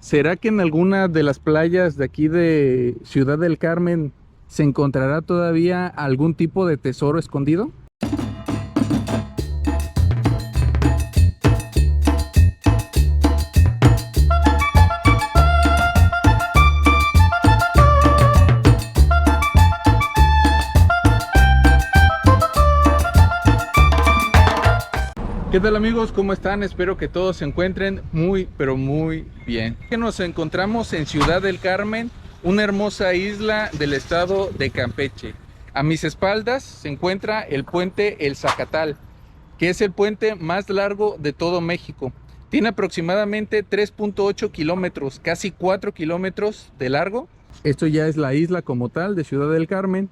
¿Será que en alguna de las playas de aquí de Ciudad del Carmen se encontrará todavía algún tipo de tesoro escondido? ¿Qué tal amigos? ¿Cómo están? Espero que todos se encuentren muy, pero muy bien. Nos encontramos en Ciudad del Carmen, una hermosa isla del estado de Campeche. A mis espaldas se encuentra el puente El Zacatal, que es el puente más largo de todo México. Tiene aproximadamente 3.8 kilómetros, casi 4 kilómetros de largo. Esto ya es la isla como tal de Ciudad del Carmen.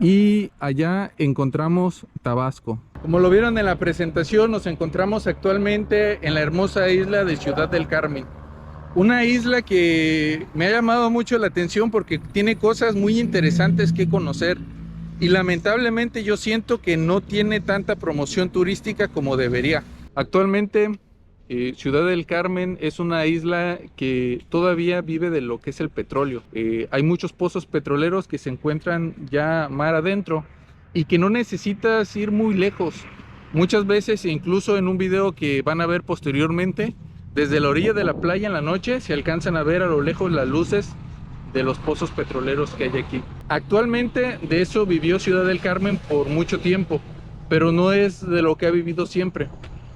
Y allá encontramos Tabasco. Como lo vieron en la presentación, nos encontramos actualmente en la hermosa isla de Ciudad del Carmen. Una isla que me ha llamado mucho la atención porque tiene cosas muy interesantes que conocer. Y lamentablemente yo siento que no tiene tanta promoción turística como debería. Actualmente Ciudad del Carmen es una isla que todavía vive de lo que es el petróleo. Hay muchos pozos petroleros que se encuentran ya mar adentro y que no necesitas ir muy lejos. Muchas veces, incluso en un video que van a ver posteriormente, desde la orilla de la playa en la noche se alcanzan a ver a lo lejos las luces de los pozos petroleros que hay aquí. Actualmente de eso vivió Ciudad del Carmen por mucho tiempo, pero no es de lo que ha vivido siempre.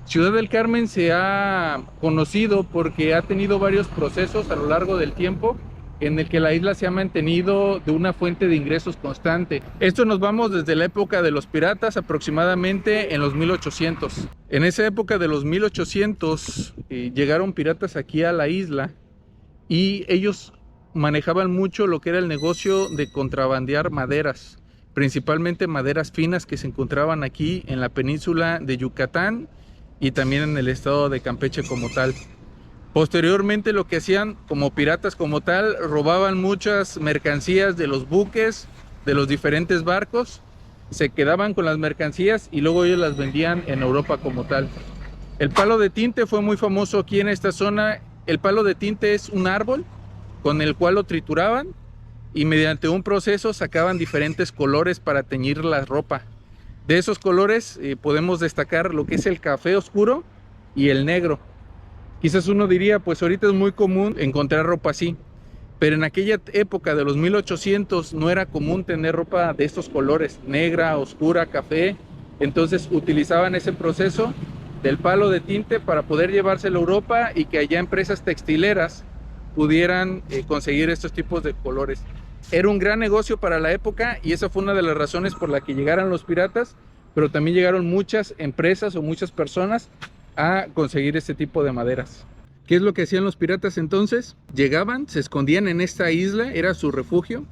Ciudad del Carmen se ha conocido porque ha tenido varios procesos a lo largo del tiempo en el que la isla se ha mantenido de una fuente de ingresos constante. Esto nos vamos desde la época de los piratas, aproximadamente en los 1800. En esa época de los 1800 llegaron piratas aquí a la isla y ellos manejaban mucho lo que era el negocio de contrabandear maderas, principalmente maderas finas que se encontraban aquí en la península de Yucatán y también en el estado de Campeche como tal. Posteriormente lo que hacían como piratas como tal, robaban muchas mercancías de los buques, de los diferentes barcos, se quedaban con las mercancías y luego ellos las vendían en Europa como tal. El palo de tinte fue muy famoso aquí en esta zona. El palo de tinte es un árbol con el cual lo trituraban y mediante un proceso sacaban diferentes colores para teñir la ropa. De esos colores podemos destacar lo que es el café oscuro y el negro. Quizás uno diría, pues ahorita es muy común encontrar ropa así, pero en aquella época de los 1800 no era común tener ropa de estos colores, negra, oscura, café. Entonces utilizaban ese proceso del palo de tinte para poder llevárselo a Europa y que allá empresas textileras pudieran conseguir estos tipos de colores. Era un gran negocio para la época y esa fue una de las razones por la que llegaron los piratas, pero también llegaron muchas empresas o muchas personas a conseguir este tipo de maderas. ¿Qué es lo que hacían los piratas entonces? Llegaban, se escondían en esta isla, era su refugio,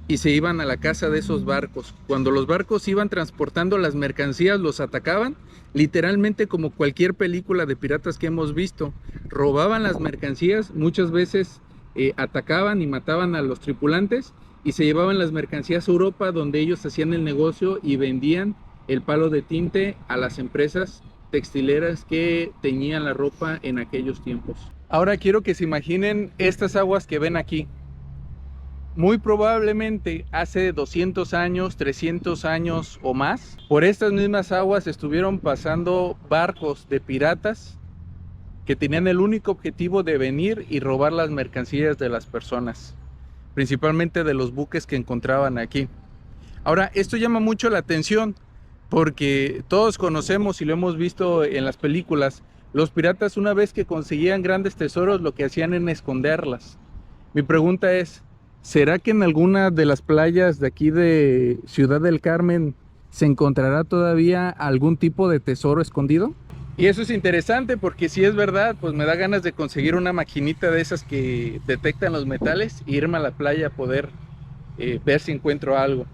y se iban a la casa de esos barcos. Cuando los barcos iban transportando las mercancías, los atacaban, literalmente como cualquier película de piratas que hemos visto. Robaban las mercancías, muchas veces atacaban y mataban a los tripulantes y se llevaban las mercancías a Europa, donde ellos hacían el negocio y vendían el palo de tinte a las empresas textileras que teñían la ropa en aquellos tiempos. Ahora quiero que se imaginen estas aguas que ven aquí. Muy probablemente hace 200 años, 300 años o más, por estas mismas aguas estuvieron pasando barcos de piratas que tenían el único objetivo de venir y robar las mercancías de las personas, principalmente de los buques que encontraban aquí. Ahora, esto llama mucho la atención porque todos conocemos y lo hemos visto en las películas. Los piratas, una vez que conseguían grandes tesoros, lo que hacían era esconderlas. Mi pregunta es, ¿será que en alguna de las playas de aquí de Ciudad del Carmen se encontrará todavía algún tipo de tesoro escondido? Y eso es interesante porque si es verdad, pues me da ganas de conseguir una maquinita de esas que detectan los metales e irme a la playa a poder ver si encuentro algo.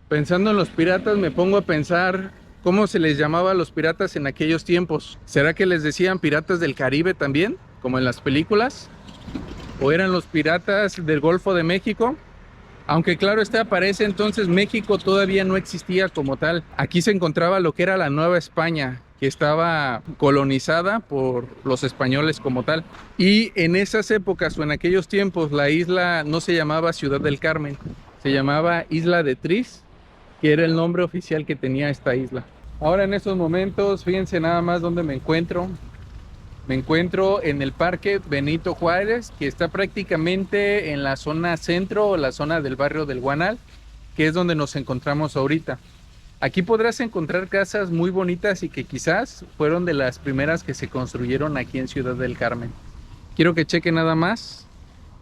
Pensando en los piratas me pongo a pensar cómo se les llamaba a los piratas en aquellos tiempos. ¿Será que les decían piratas del Caribe también, como en las películas? ¿O eran los piratas del Golfo de México? Aunque claro está, para ese entonces México todavía no existía como tal. Aquí se encontraba lo que era la Nueva España, que estaba colonizada por los españoles como tal. Y en esas épocas o en aquellos tiempos la isla no se llamaba Ciudad del Carmen, se llamaba Isla de Tris, que era el nombre oficial que tenía esta isla. Ahora en estos momentos, fíjense nada más dónde me encuentro. Me encuentro en el Parque Benito Juárez, que está prácticamente en la zona centro o la zona del barrio del Guanal, que es donde nos encontramos ahorita. Aquí podrás encontrar casas muy bonitas y que quizás fueron de las primeras que se construyeron aquí en Ciudad del Carmen. Quiero que chequen nada más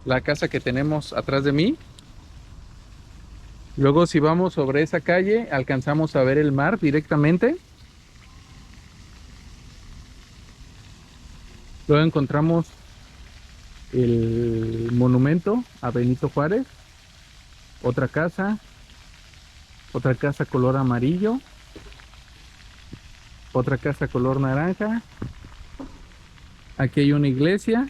la casa que tenemos atrás de mí. Luego si vamos sobre esa calle alcanzamos a ver el mar directamente. Luego encontramos el monumento a Benito Juárez, otra casa color amarillo, otra casa color naranja. Aquí hay una iglesia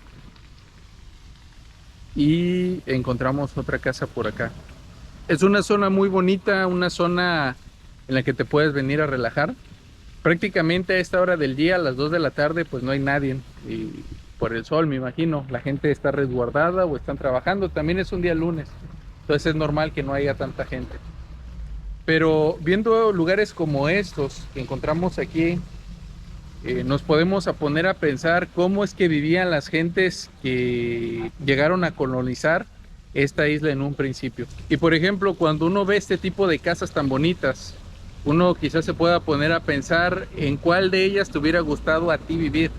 y encontramos otra casa por acá. Es una zona muy bonita, una zona en la que te puedes venir a relajar. Prácticamente a esta hora del día, a las 2 de la tarde, pues no hay nadie. Y por el sol, me imagino, la gente está resguardada o están trabajando. También es un día lunes, entonces es normal que no haya tanta gente. Pero viendo lugares como estos que encontramos aquí, nos podemos poner a pensar cómo es que vivían las gentes que llegaron a colonizar esta isla en un principio. Y por ejemplo, cuando uno ve este tipo de casas tan bonitas, uno quizás se pueda poner a pensar en cuál de ellas te hubiera gustado a ti vivir.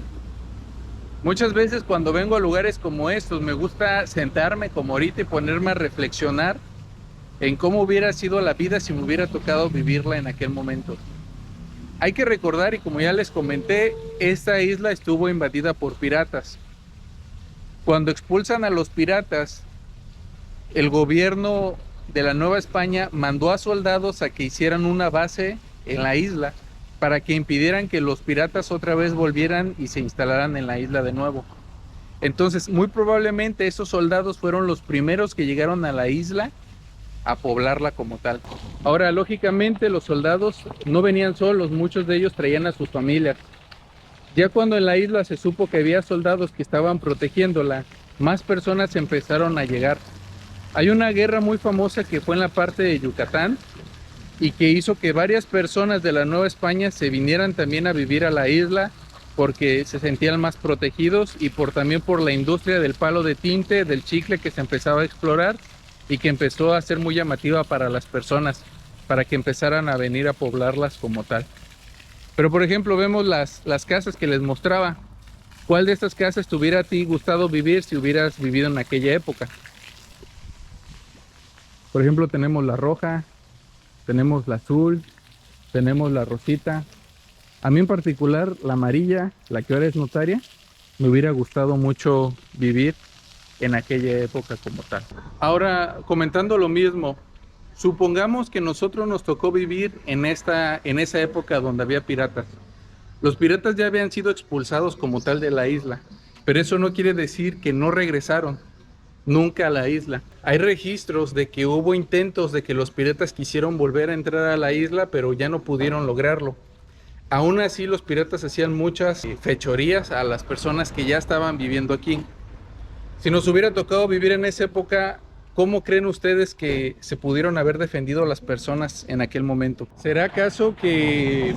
Muchas veces cuando vengo a lugares como estos me gusta sentarme como ahorita y ponerme a reflexionar en cómo hubiera sido la vida si me hubiera tocado vivirla en aquel momento. Hay que recordar, y como ya les comenté, esta isla estuvo invadida por piratas. Cuando expulsan a los piratas, el gobierno de la Nueva España mandó a soldados a que hicieran una base en la isla para que impidieran que los piratas otra vez volvieran y se instalaran en la isla de nuevo. Entonces, muy probablemente esos soldados fueron los primeros que llegaron a la isla a poblarla como tal. Ahora, lógicamente, los soldados no venían solos, muchos de ellos traían a sus familias. Ya cuando en la isla se supo que había soldados que estaban protegiéndola, más personas empezaron a llegar. Hay una guerra muy famosa que fue en la parte de Yucatán y que hizo que varias personas de la Nueva España se vinieran también a vivir a la isla porque se sentían más protegidos y también por la industria del palo de tinte, del chicle que se empezaba a explorar y que empezó a ser muy llamativa para las personas, para que empezaran a venir a poblarlas como tal. Pero por ejemplo vemos las casas que les mostraba. ¿Cuál de estas casas te hubiera a ti gustado vivir si hubieras vivido en aquella época? Por ejemplo, tenemos la roja, tenemos la azul, tenemos la rosita. A mí en particular, la amarilla, la que ahora es notaria, me hubiera gustado mucho vivir en aquella época como tal. Ahora, comentando lo mismo, supongamos que nosotros nos tocó vivir en esa época donde había piratas. Los piratas ya habían sido expulsados como tal de la isla, pero eso no quiere decir que no regresaron nunca a la isla. Hay registros de que hubo intentos de que los piratas quisieron volver a entrar a la isla, pero ya no pudieron lograrlo. Aún así, los piratas hacían muchas fechorías a las personas que ya estaban viviendo aquí. Si nos hubiera tocado vivir en esa época, ¿cómo creen ustedes que se pudieron haber defendido las personas en aquel momento? ¿Será acaso que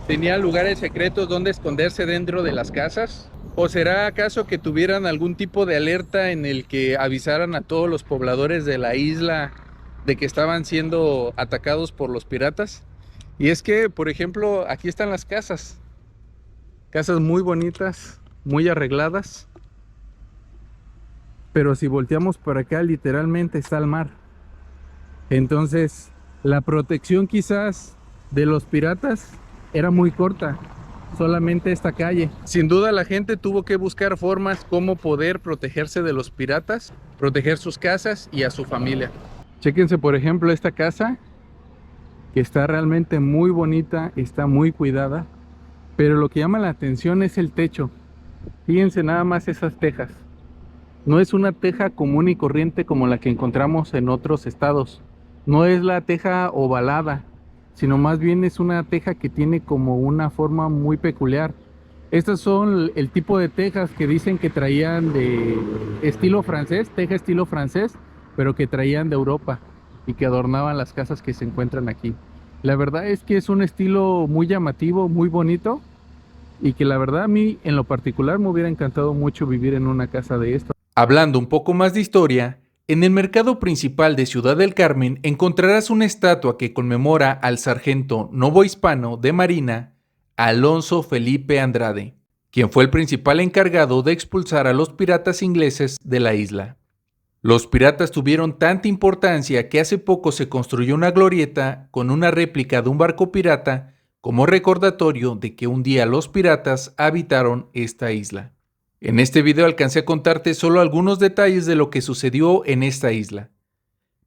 tenían lugares secretos donde esconderse dentro de las casas? ¿O será acaso que tuvieran algún tipo de alerta en el que avisaran a todos los pobladores de la isla de que estaban siendo atacados por los piratas? Y es que, por ejemplo, aquí están las casas. Casas muy bonitas, muy arregladas. Pero si volteamos por acá, literalmente está el mar. Entonces, la protección quizás de los piratas era muy corta. Solamente esta calle. Sin duda la gente tuvo que buscar formas como poder protegerse de los piratas, proteger sus casas y a su familia. Chéquense por ejemplo esta casa, que está realmente muy bonita, está muy cuidada, pero lo que llama la atención es el techo. Fíjense nada más esas tejas. No es una teja común y corriente como la que encontramos en otros estados. No es la teja ovalada, sino más bien es una teja que tiene como una forma muy peculiar. Estas son el tipo de tejas que dicen que traían de estilo francés, teja estilo francés, pero que traían de Europa y que adornaban las casas que se encuentran aquí. La verdad es que es un estilo muy llamativo, muy bonito y que la verdad a mí en lo particular me hubiera encantado mucho vivir en una casa de esto. Hablando un poco más de historia, en el mercado principal de Ciudad del Carmen encontrarás una estatua que conmemora al sargento novohispano de Marina, Alonso Felipe Andrade, quien fue el principal encargado de expulsar a los piratas ingleses de la isla. Los piratas tuvieron tanta importancia que hace poco se construyó una glorieta con una réplica de un barco pirata como recordatorio de que un día los piratas habitaron esta isla. En este video alcancé a contarte solo algunos detalles de lo que sucedió en esta isla.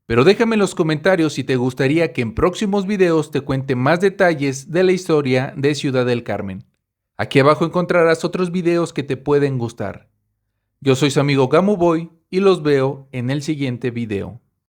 Pero déjame en los comentarios si te gustaría que en próximos videos te cuente más detalles de la historia de Ciudad del Carmen. Aquí abajo encontrarás otros videos que te pueden gustar. Yo soy su amigo Gamu Boy y los veo en el siguiente video.